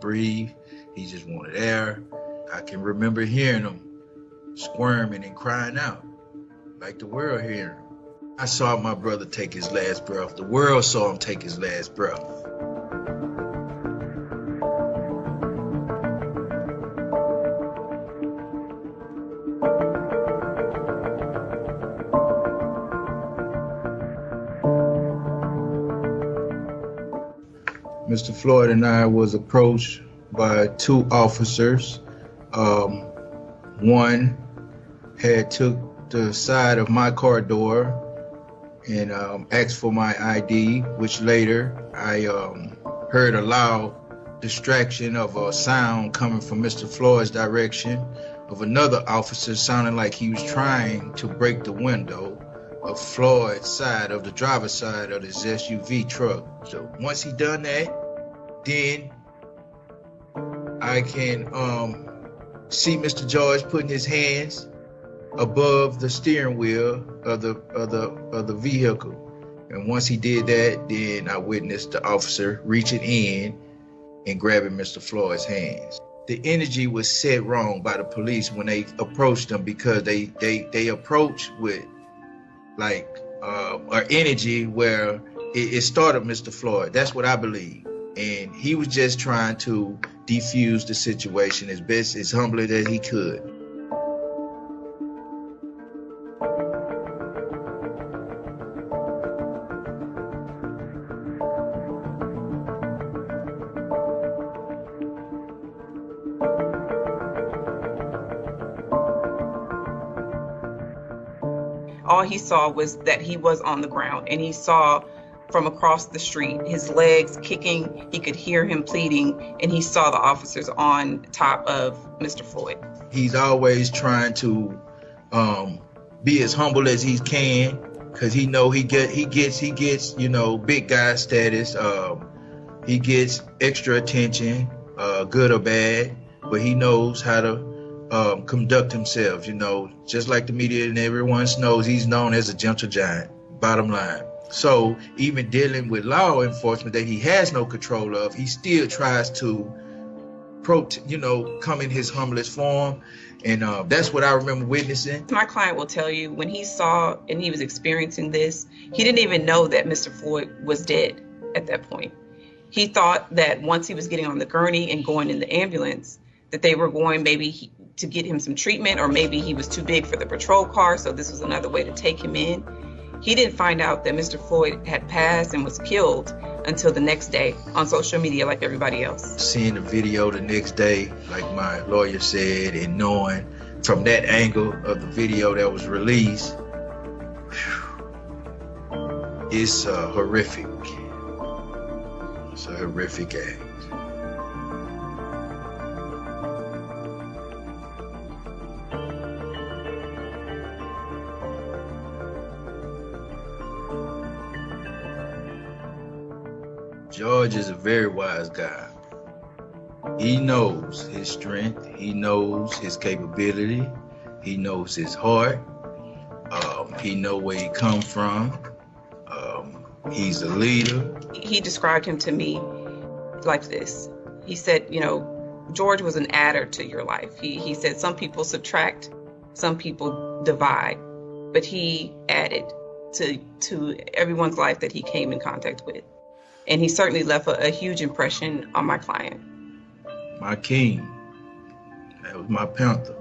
breathe. He just wanted air. I can remember hearing him squirming and crying out, like the world hearing him. I saw my brother take his last breath. The world saw him take his last breath. Mr. Floyd and I was approached by two officers. One had took the side of my car door and asked for my ID, which later I heard a loud distraction of a sound coming from Mr. Floyd's direction of another officer sounding like he was trying to break the window of Floyd's side, of the driver's side of this SUV truck. So once he done that, then I can see Mr. George putting his hands above the steering wheel of the vehicle. And once he did that, then I witnessed the officer reaching in and grabbing Mr. Floyd's hands. The energy was set wrong by the police when they approached him, because they approached with like an energy where it started Mr. Floyd. That's what I believe. And he was just trying to defuse the situation as best, as humbly as he could. All he saw was that he was on the ground, and he saw from across the street his legs kicking. He could hear him pleading, and he saw the officers on top of Mr. Floyd. He's always trying to be as humble as he can, because he know he gets big guy status. He gets extra attention, good or bad, but he knows how to conduct himself, just like the media and everyone knows. He's known as a gentle giant, bottom line. So even dealing with law enforcement that he has no control of, he still tries to come in his humblest form. And that's what I remember witnessing. My client will tell you, when he saw and he was experiencing this, he didn't even know that Mr. Floyd was dead at that point. He thought that once he was getting on the gurney and going in the ambulance, that they were going maybe to get him some treatment, or maybe he was too big for the patrol car, so this was another way to take him in. He didn't find out that Mr. Floyd had passed and was killed until the next day on social media, like everybody else. Seeing the video the next day, like my lawyer said, and knowing from that angle of the video that was released, it's horrific. It's a horrific act. George is a very wise guy. He knows his strength. He knows his capability. He knows his heart. He knows where he come from. He's a leader. He described him to me like this. He said, George was an adder to your life. He said some people subtract, some people divide, but he added to everyone's life that he came in contact with. And he certainly left a huge impression on my client. My king. That was my panther.